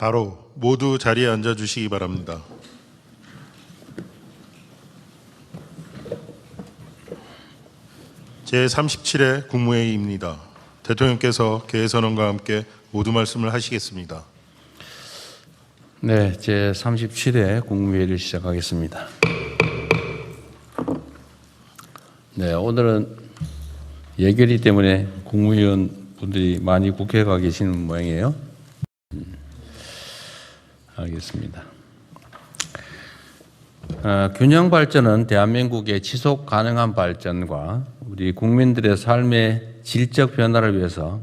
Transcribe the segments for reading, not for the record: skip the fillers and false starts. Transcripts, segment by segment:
바로 모두 자리에 앉아 주시기 바랍니다. 제37회 국무회의입니다. 대통령께서 개회선언과 함께 모두 말씀을 하시겠습니다. 네, 제37회 국무회의를 시작하겠습니다. 네, 오늘은 예결위 때문에 국무위원 분들이 많이 국회에 가 계시는 모양이에요. 알겠습니다. 균형 발전은 대한민국의 지속 가능한 발전과 우리 국민들의 삶의 질적 변화를 위해서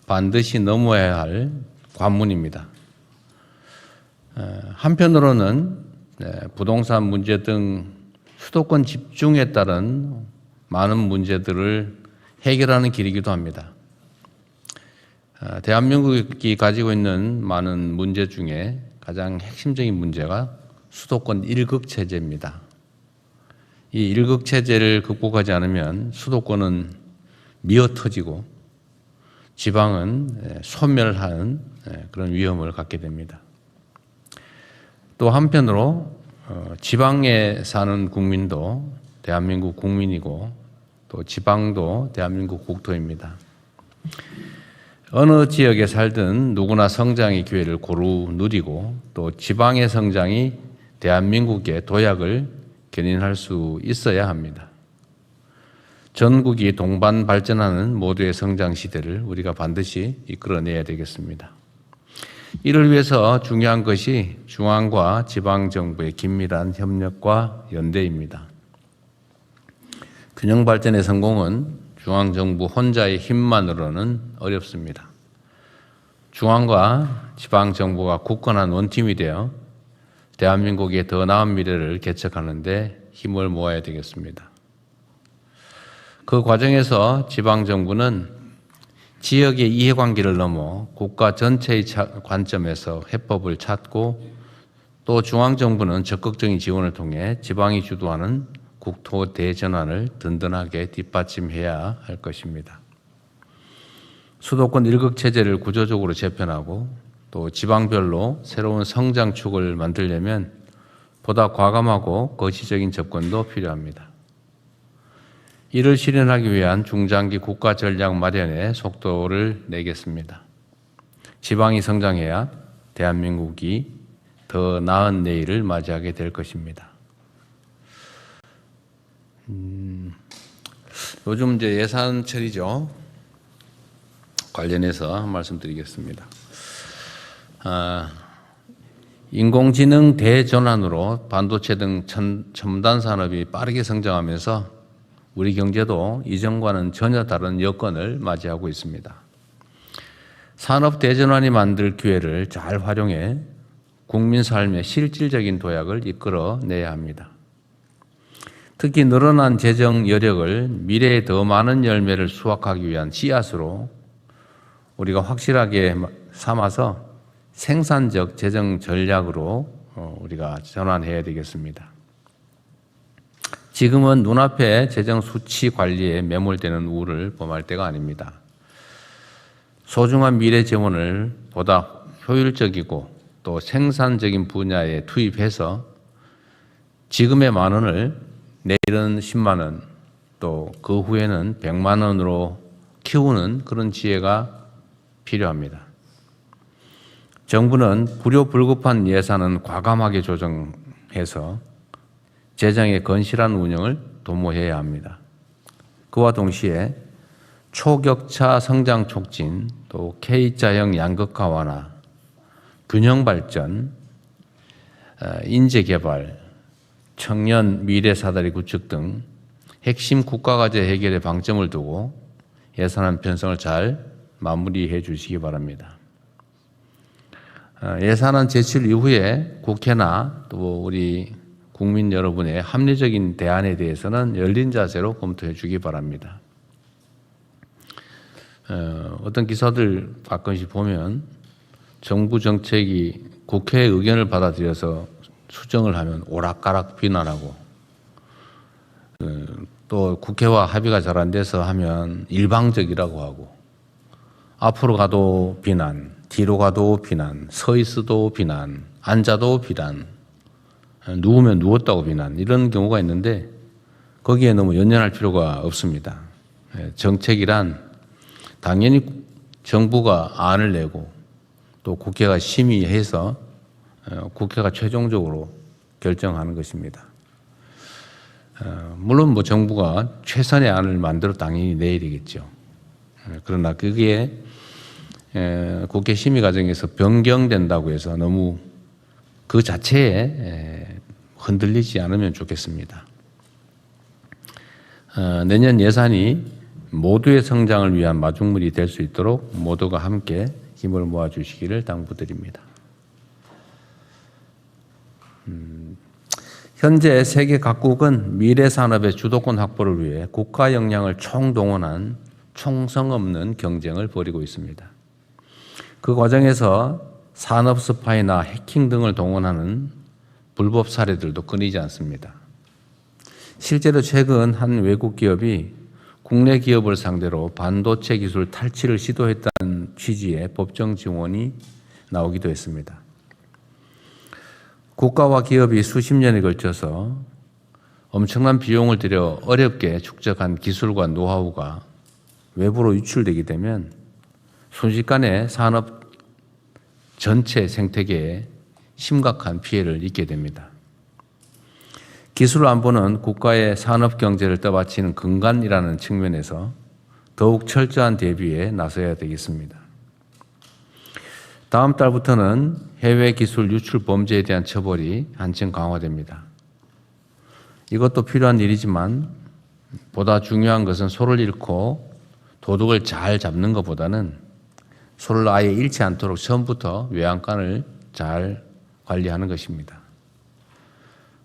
반드시 넘어야 할 관문입니다. 한편으로는 부동산 문제 등 수도권 집중에 따른 많은 문제들을 해결하는 길이기도 합니다. 대한민국이 가지고 있는 많은 문제 중에 가장 핵심적인 문제가 수도권 1극 체제입니다. 이 1극 체제를 극복하지 않으면 수도권은 미어터지고 지방은 소멸하는 그런 위험을 갖게 됩니다. 또 한편으로 지방에 사는 국민도 대한민국 국민이고 또 지방도 대한민국 국토입니다. 어느 지역에 살든 누구나 성장의 기회를 고루 누리고 또 지방의 성장이 대한민국의 도약을 견인할 수 있어야 합니다. 전국이 동반 발전하는 모두의 성장 시대를 우리가 반드시 이끌어내야 되겠습니다. 이를 위해서 중요한 것이 중앙과 지방정부의 긴밀한 협력과 연대입니다. 균형 발전의 성공은 중앙정부 혼자의 힘만으로는 어렵습니다. 중앙과 지방정부가 굳건한 원팀이 되어 대한민국의 더 나은 미래를 개척하는 데 힘을 모아야 되겠습니다. 그 과정에서 지방정부는 지역의 이해관계를 넘어 국가 전체의 관점에서 해법을 찾고 또 중앙정부는 적극적인 지원을 통해 지방이 주도하는 국토 대전환을 든든하게 뒷받침해야 할 것입니다. 수도권 1극 체제를 구조적으로 재편하고 또 지방별로 새로운 성장축을 만들려면 보다 과감하고 거시적인 접근도 필요합니다. 이를 실현하기 위한 중장기 국가 전략 마련에 속도를 내겠습니다. 지방이 성장해야 대한민국이 더 나은 내일을 맞이하게 될 것입니다. 요즘 이제 예산철이죠. 관련해서 말씀드리겠습니다. 인공지능 대전환으로 반도체 등 첨단 산업이 빠르게 성장하면서 우리 경제도 이전과는 전혀 다른 여건을 맞이하고 있습니다. 산업 대전환이 만들 기회를 잘 활용해 국민 삶의 실질적인 도약을 이끌어내야 합니다. 특히 늘어난 재정 여력을 미래에 더 많은 열매를 수확하기 위한 씨앗으로 우리가 확실하게 삼아서 생산적 재정 전략으로 우리가 전환해야 되겠습니다. 지금은 눈앞에 재정 수치 관리에 매몰되는 우를 범할 때가 아닙니다. 소중한 미래 재원을 보다 효율적이고 또 생산적인 분야에 투입해서 지금의 10,000원을 내일은 10만 원, 또 그 후에는 100만 원으로 키우는 그런 지혜가 필요합니다. 정부는 불효불급한 예산은 과감하게 조정해서 재정의 건실한 운영을 도모해야 합니다. 그와 동시에 초격차 성장 촉진, 또 K자형 양극화 완화, 균형 발전, 인재 개발, 청년 미래 사다리 구축 등 핵심 국가과제 해결에 방점을 두고 예산안 편성을 잘 마무리해 주시기 바랍니다. 예산안 제출 이후에 국회나 또 우리 국민 여러분의 합리적인 대안에 대해서는 열린 자세로 검토해 주기 바랍니다. 어떤 기사들 가끔씩 보면 정부 정책이 국회의 의견을 받아들여서 수정을 하면 오락가락 비난하고 또 국회와 합의가 잘 안 돼서 하면 일방적이라고 하고 앞으로 가도 비난, 뒤로 가도 비난, 서 있어도 비난, 앉아도 비난, 누우면 누웠다고 비난, 이런 경우가 있는데 거기에 너무 연연할 필요가 없습니다. 정책이란 당연히 정부가 안을 내고 또 국회가 심의해서 국회가 최종적으로 결정하는 것입니다. 물론 뭐 정부가 최선의 안을 만들어 당연히 내야 되겠죠. 그러나 그게 국회 심의 과정에서 변경된다고 해서 너무 그 자체에 흔들리지 않으면 좋겠습니다. 내년 예산이 모두의 성장을 위한 마중물이 될 수 있도록 모두가 함께 힘을 모아주시기를 당부드립니다. 현재 세계 각국은 미래 산업의 주도권 확보를 위해 국가 역량을 총동원한 총성 없는 경쟁을 벌이고 있습니다. 그 과정에서 산업 스파이나 해킹 등을 동원하는 불법 사례들도 끊이지 않습니다. 실제로 최근 한 외국 기업이 국내 기업을 상대로 반도체 기술 탈취를 시도했다는 취지의 법정 증언이 나오기도 했습니다. 국가와 기업이 수십 년에 걸쳐서 엄청난 비용을 들여 어렵게 축적한 기술과 노하우가 외부로 유출되게 되면 순식간에 산업 전체 생태계에 심각한 피해를 입게 됩니다. 기술 안보는 국가의 산업 경제를 떠받치는 근간이라는 측면에서 더욱 철저한 대비에 나서야 되겠습니다. 다음 달부터는 해외 기술 유출 범죄에 대한 처벌이 한층 강화됩니다. 이것도 필요한 일이지만 보다 중요한 것은 소를 잃고 도둑을 잘 잡는 것보다는 소를 아예 잃지 않도록 처음부터 외양간을 잘 관리하는 것입니다.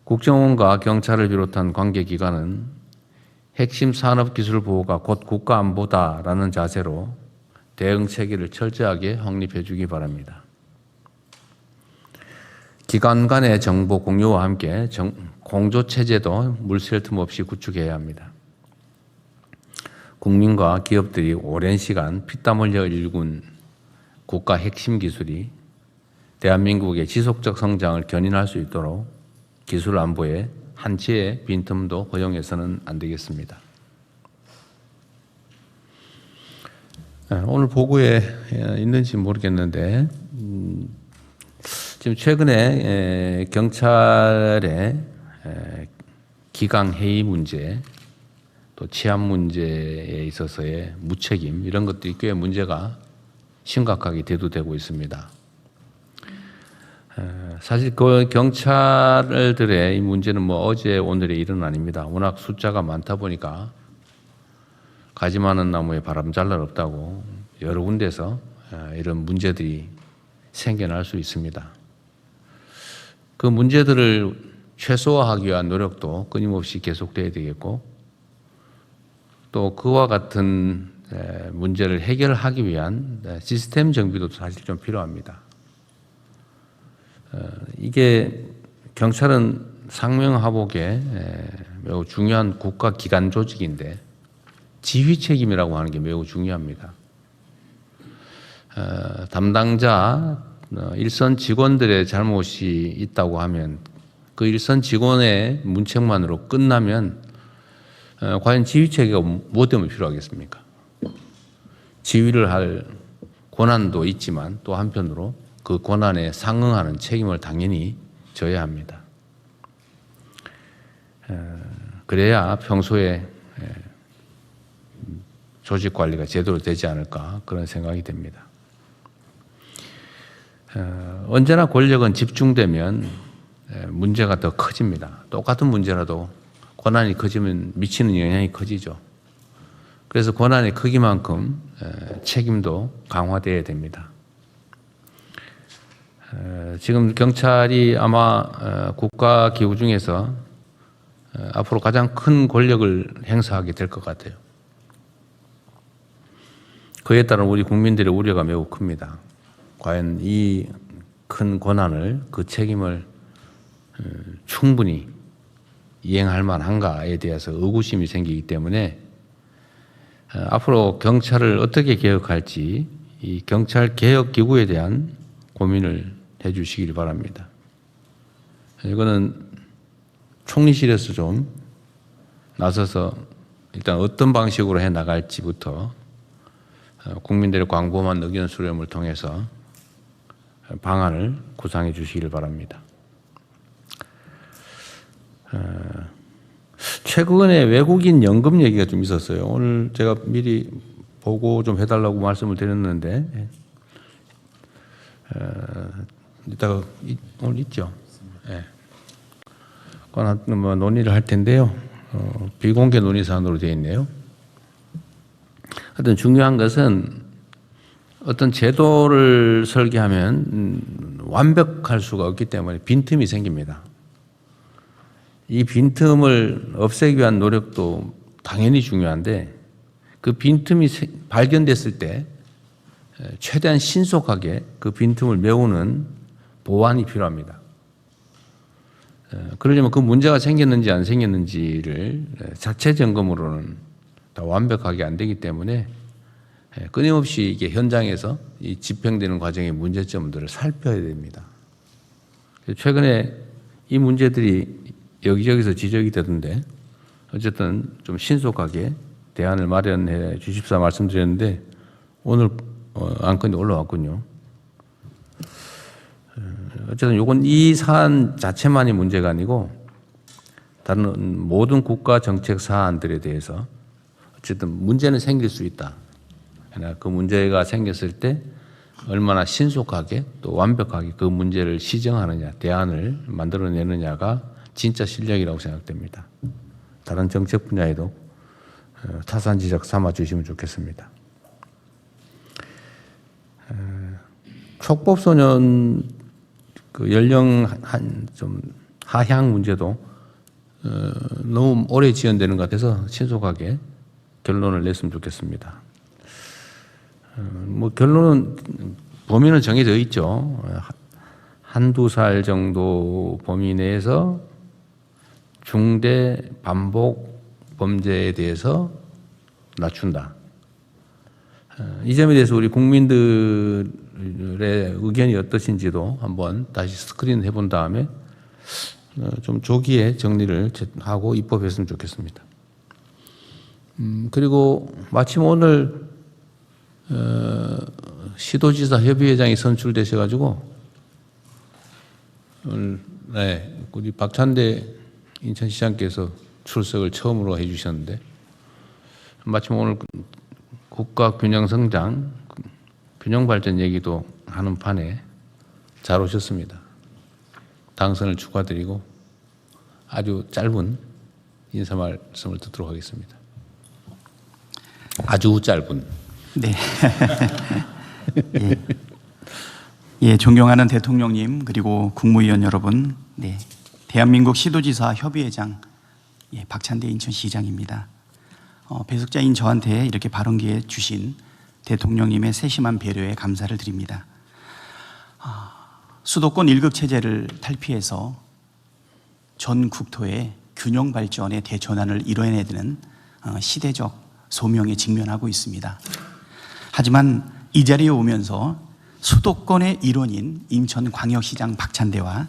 국정원과 경찰을 비롯한 관계기관은 핵심 산업기술 보호가 곧 국가안보다라는 자세로 대응 체계를 철저하게 확립해 주기 바랍니다. 기관 간의 정보 공유와 함께 공조체제도 물샐 틈 없이 구축해야 합니다. 국민과 기업들이 오랜 시간 피땀 흘려 일군 국가 핵심 기술이 대한민국의 지속적 성장을 견인할 수 있도록 기술 안보에 한치의 빈틈도 허용해서는 안 되겠습니다. 오늘 보고에 있는지 모르겠는데 지금 최근에 경찰의 기강 해이 문제 또 치안 문제에 있어서의 무책임 이런 것들이 꽤 문제가 심각하게 대두되고 있습니다. 사실 그 경찰들의 이 문제는 뭐 어제 오늘의 일은 아닙니다. 워낙 숫자가 많다 보니까 가지 많은 나무에 바람 잘 날 없다고 여러 군데서 이런 문제들이 생겨날 수 있습니다. 그 문제들을 최소화하기 위한 노력도 끊임없이 계속돼야 되겠고 또 그와 같은 문제를 해결하기 위한 시스템 정비도 사실 좀 필요합니다. 이게 경찰은 상명하복의 매우 중요한 국가 기관 조직인데 지휘 책임이라고 하는 게 매우 중요합니다. 담당자 일선 직원들의 잘못이 있다고 하면 그 일선 직원의 문책만으로 끝나면 과연 지휘 체계가 무엇 때문에 필요하겠습니까? 지휘를 할 권한도 있지만 또 한편으로 그 권한에 상응하는 책임을 당연히 져야 합니다. 그래야 평소에 조직 관리가 제대로 되지 않을까 그런 생각이 됩니다. 언제나 권력은 집중되면 문제가 더 커집니다. 똑같은 문제라도 권한이 커지면 미치는 영향이 커지죠. 그래서 권한의 크기만큼 책임도 강화되어야 됩니다. 지금 경찰이 아마 국가 기구 중에서 앞으로 가장 큰 권력을 행사하게 될 것 같아요. 그에 따른 우리 국민들의 우려가 매우 큽니다. 과연 이 큰 권한을 그 책임을 충분히 이행할 만한가에 대해서 의구심이 생기기 때문에 앞으로 경찰을 어떻게 개혁할지 이 경찰 개혁 기구에 대한 고민을 해 주시길 바랍니다. 이거는 총리실에서 좀 나서서 일단 어떤 방식으로 해 나갈지부터 국민들의 광범한 의견 수렴을 통해서 방안을 구상해 주시길 바랍니다. 최근에 외국인 연금 얘기가 좀 있었어요. 오늘 제가 미리 보고 좀 해달라고 말씀을 드렸는데 이따가 오늘 있죠. 네. 그건 뭐 논의를 할 텐데요. 비공개 논의 사안으로 되어 있네요. 하여튼 중요한 것은 어떤 제도를 설계하면 완벽할 수가 없기 때문에 빈틈이 생깁니다. 이 빈틈을 없애기 위한 노력도 당연히 중요한데 그 빈틈이 발견됐을 때 최대한 신속하게 그 빈틈을 메우는 보완이 필요합니다. 그러려면 그 문제가 생겼는지 안 생겼는지를 자체 점검으로는 다 완벽하게 안 되기 때문에 끊임없이 이게 현장에서 이 집행되는 과정의 문제점들을 살펴야 됩니다. 최근에 이 문제들이 여기저기서 지적이 되던데 어쨌든 좀 신속하게 대안을 마련해 주십사 말씀드렸는데 오늘 안건이 올라왔군요. 어쨌든 이건 이 사안 자체만이 문제가 아니고 다른 모든 국가 정책 사안들에 대해서 어쨌든 문제는 생길 수 있다. 그러나 그 문제가 생겼을 때 얼마나 신속하게 또 완벽하게 그 문제를 시정하느냐, 대안을 만들어내느냐가 진짜 실력이라고 생각됩니다. 다른 정책 분야에도 타산지적 삼아 주시면 좋겠습니다. 촉법소년 그 연령 좀 하향 문제도 너무 오래 지연되는 것 같아서 신속하게 결론을 냈으면 좋겠습니다. 뭐 결론은 범위는 정해져 있죠. 한두 살 정도 범위 내에서 중대 반복 범죄에 대해서 낮춘다. 이 점에 대해서 우리 국민들의 의견이 어떠신지도 한번 다시 스크린 해본 다음에 좀 조기에 정리를 하고 입법했으면 좋겠습니다. 그리고 마침 오늘 시도지사 협의회장이 선출되셔가지고 오늘 우리 박찬대 인천시장께서 출석을 처음으로 해주셨는데 마침 오늘 국가균형성장, 균형발전 얘기도 하는 판에 잘 오셨습니다. 당선을 축하드리고 아주 짧은 인사 말씀을 듣도록 하겠습니다. 아주 짧은. 네. 예, 존경하는 대통령님 그리고 국무위원 여러분, 네, 대한민국 시도지사 협의회장 박찬대 인천시장입니다. 배석자인 저한테 이렇게 발언 기회 주신 대통령님의 세심한 배려에 감사를 드립니다. 수도권 1급 체제를 탈피해서 전 국토의 균형 발전의 대전환을 이뤄내야 되는 시대적 소명에 직면하고 있습니다. 하지만 이 자리에 오면서 수도권의 일원인 인천광역시장 박찬대와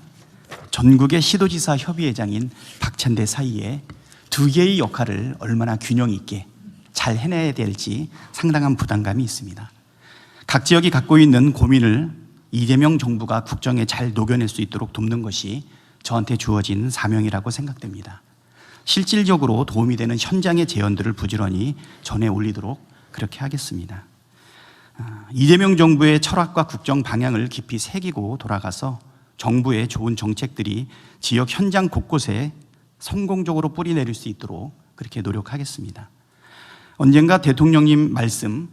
전국의 시도지사 협의회장인 박찬대 사이에 두 개의 역할을 얼마나 균형 있게 잘 해내야 될지 상당한 부담감이 있습니다. 각 지역이 갖고 있는 고민을 이재명 정부가 국정에 잘 녹여낼 수 있도록 돕는 것이 저한테 주어진 사명이라고 생각됩니다. 실질적으로 도움이 되는 현장의 제언들을 부지런히 전해 올리도록 그렇게 하겠습니다. 이재명 정부의 철학과 국정 방향을 깊이 새기고 돌아가서 정부의 좋은 정책들이 지역 현장 곳곳에 성공적으로 뿌리내릴 수 있도록 그렇게 노력하겠습니다. 언젠가 대통령님 말씀,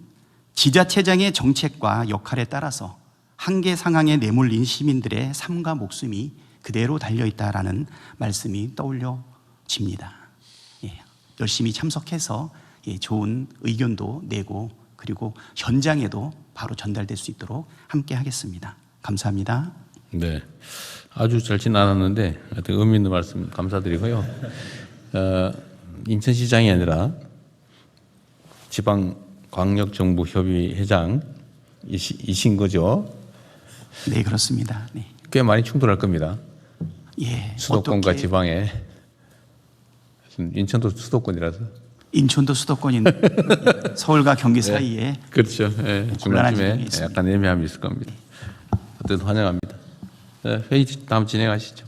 지자체장의 정책과 역할에 따라서 한계 상황에 내몰린 시민들의 삶과 목숨이 그대로 달려있다라는 말씀이 떠올려집니다. 열심히 참석해서 좋은 의견도 내고 그리고 현장에도 바로 전달될 수 있도록 함께 하겠습니다. 감사합니다. 네, 아주 짧진 않았는데 하여튼 의미 있는 말씀 감사드리고요. 인천시장이 아니라 지방광역정부협의회장 이신 거죠. 네, 그렇습니다. 네. 꽤 많이 충돌할 겁니다. 예, 수도권과 어떻게 지방에. 인천도 수도권이라서. 인천도 수도권인 서울과 경기 사이에 그렇죠. 예, 곤란한 중간쯤에 지점이 있습니다. 약간 애매함이 있을 겁니다. 어쨌든 환영합니다. 회의 다음 진행하시죠.